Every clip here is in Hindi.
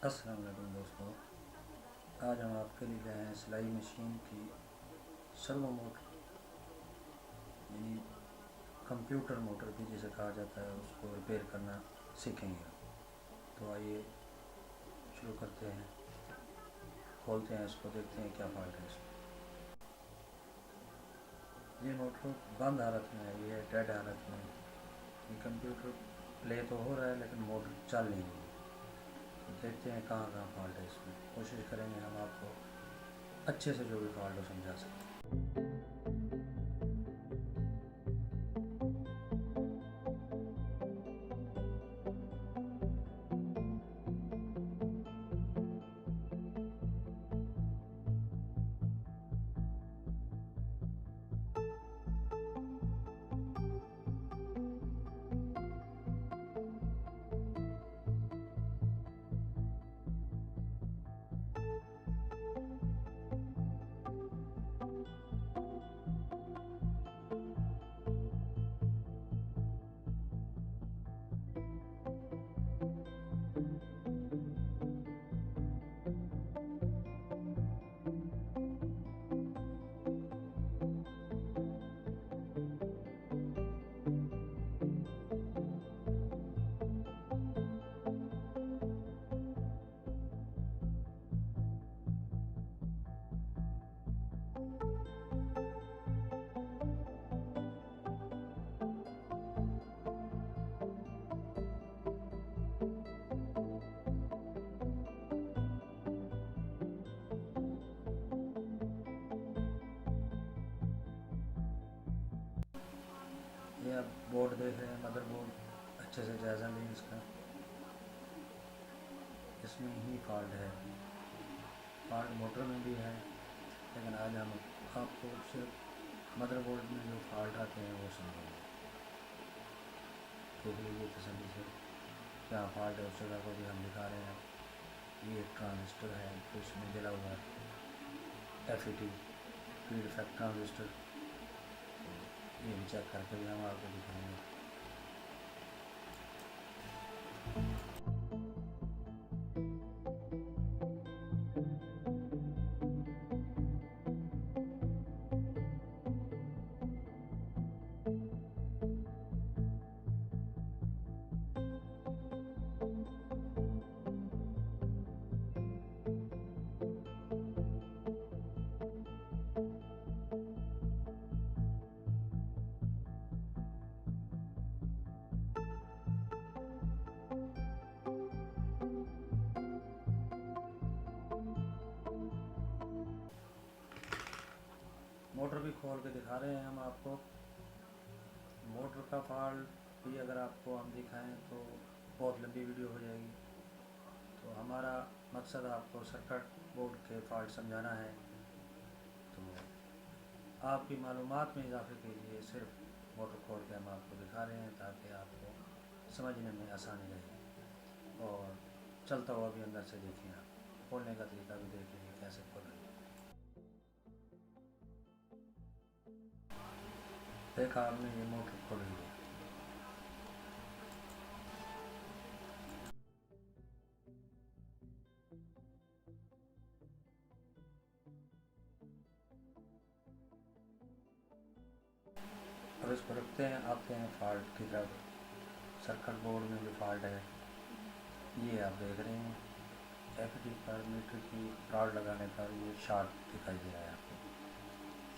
अस्सलाम वालेकुम दोस्तों। आज हम आपके लिए लाए हैं सिलाई मशीन की सर्वो मोटर, यानी कंप्यूटर मोटर भी जिसे कहा जाता है, उसको रिपेयर करना सीखेंगे। तो आइए शुरू करते हैं, खोलते हैं इसको, देखते हैं क्या फॉल्ट है इसमें। ये मोटर बंद हालत में है, ये है डेड हालत में। ये कंप्यूटर प्ले तो हो रहा है लेकिन मोटर चल नहीं रही। तो देखते हैं कहाँ कहाँ फॉल्ट है इसमें, कोशिश करेंगे हम आपको अच्छे से जो भी फॉल्ट हो समझा सकें। ये आप बोर्ड देख रहे हैं, मदर बोर्ड, अच्छे से जायज़ा लें इसका। इसमें ही फॉल्ट है, फॉल्ट मोटर में भी है, लेकिन आज हम आपको सिर्फ मदरबोर्ड में जो फॉल्ट आते हैं वो समझेंगे। देख लीजिए तसल्ली से क्या फॉल्ट है, उस जगह को भी हम दिखा रहे हैं। ये एक ट्रांजिस्टर है तो इसमें जला हुआ FET फीड इफेक्ट ट्रांजिस्टर, ये भी चेक करके भी हम आपको दिखाएंगे। मोटर भी खोल के दिखा रहे हैं हम आपको। मोटर का फॉल्ट भी अगर आपको हम दिखाएं तो बहुत लंबी वीडियो हो जाएगी। तो हमारा मकसद आपको सर्किट बोर्ड के फॉल्ट समझाना है। तो आपकी मालूमात में इजाफे के लिए सिर्फ मोटर खोल के हम आपको दिखा रहे हैं ताकि आपको समझने में आसानी रहे। और चलता हुआ भी अंदर से देखिए, आप खोलने का तरीका भी देख लीजिए कैसे खोल रहे हैं। देखा आपने, ये मोटर खोल रही है। अब इसको रखते हैं, आते हैं फॉल्ट की तरफ। सर्किट बोर्ड में जो फॉल्ट है ये आप देख रहे हैं, FET पर मीटर की रॉड लगाने पर ये शॉर्ट दिखाई दे रहा है आपको,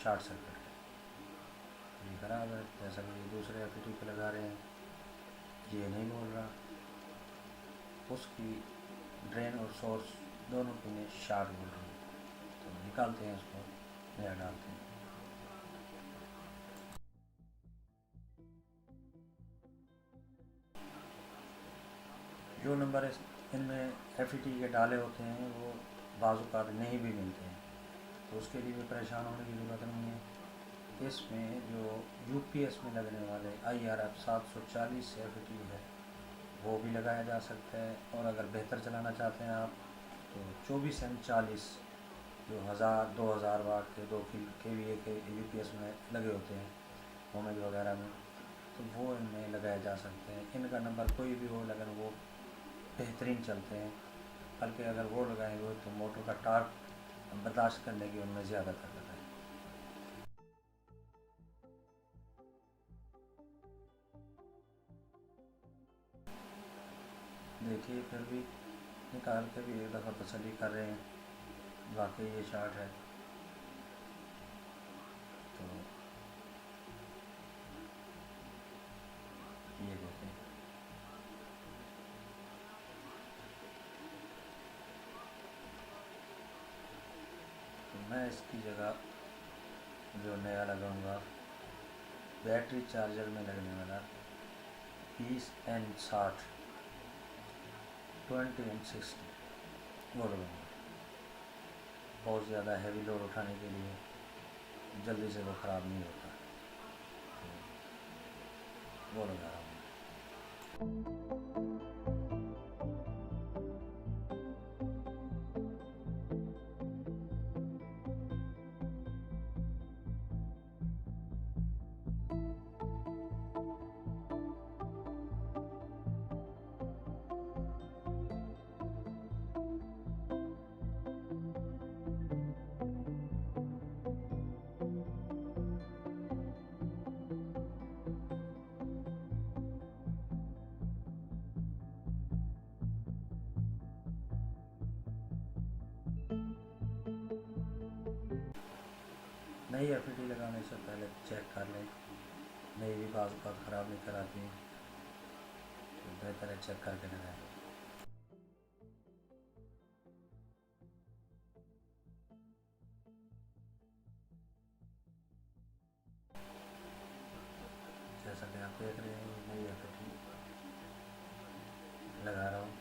शॉर्ट सर्किट है। ये ख़राब है। जैसा कि दूसरे FET पे लगा रहे हैं, ये नहीं बोल रहा, उसकी ड्रेन और सोर्स दोनों पिने शॉर्ट बोल रही है। तो निकालते हैं इसको, नया डालते हैं। जो नंबर इनमें FET के डाले होते हैं वो बाज़ नहीं भी मिलते हैं, तो उसके लिए भी परेशान होने की ज़रूरत नहीं है। इसमें जो UPS में लगने वाले IRF 740 FET है वो भी लगाया जा सकता है। और अगर बेहतर चलाना चाहते हैं आप तो 24M40 जो 1000-2000 वाट के 2 kVA के UPS में लगे होते हैं होमेज वगैरह में, तो वो इनमें लगाए जा सकते हैं। इनका नंबर कोई भी हो लेकिन वो बेहतरीन चलते हैं। बल्कि अगर वो लगाएंगे तो मोटर का टार्क बर्दाश्त करने की उनमें ज़्यादा ताकत है। देखिए फिर भी निकाल के भी एक दफ़ा तसल्ली कर रहे हैं, वाकई ये शार्ट है। तो ये देखें, तो मैं इसकी जगह जो नया लगाऊंगा बैटरी चार्जर में लगने वाला 20N60 20N60 वो लगाऊंगा। बहुत ज़्यादा हैवी लोड उठाने के लिए जल्दी से वो ख़राब नहीं होता, तो वो लगा रहा हूँ। नई एफईडी लगाने से पहले चेक कर लें, नई भी बाज़ बहुत ख़राब नहीं कराती, तो बेहतर है चेक करके लगाएं। जैसा कि आप देख रहे हैं नई एफईडी लगा रहा हूँ।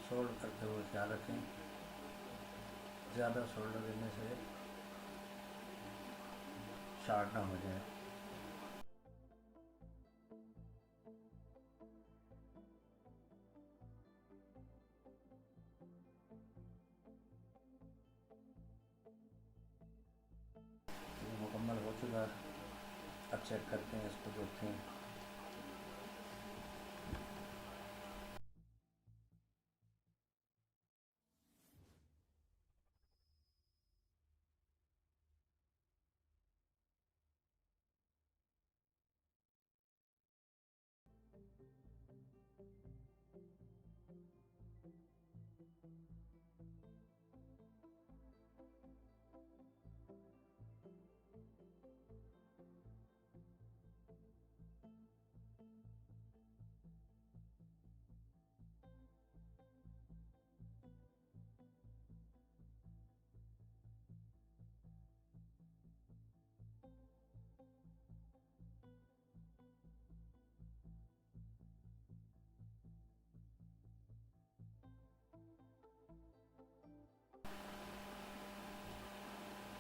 सोल्ड करते हुए ख्याल रखें, ज़्यादा सोल्डर देने से शार्ट ना हो जाए। तो मुकम्मल हो चुका, अब चेक करते हैं, इसको देखते हैं।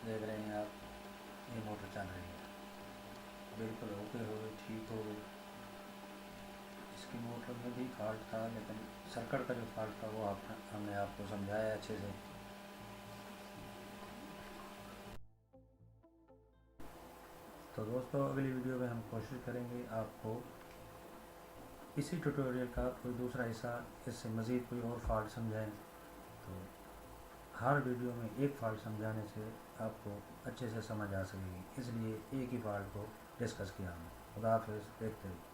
देख रहे हैं आप, ये मोटर चल रही है, बिल्कुल ओके हो गई, ठीक हो गई। इसकी मोटर में भी फॉल्ट था, लेकिन सर्किट का जो फॉल्ट था वो हमने आपको समझाया अच्छे से। तो दोस्तों अगली वीडियो में हम कोशिश करेंगे आपको इसी ट्यूटोरियल का कोई दूसरा हिस्सा, इससे मज़ीद कोई और फॉल्ट समझाएं। तो हर वीडियो में एक फॉल्ट समझाने से आपको अच्छे से समझ आ सकेगी, इसलिए एक ही फॉल्ट को डिस्कस किया हमने। खुदा हाफिज़, देखते रहिए।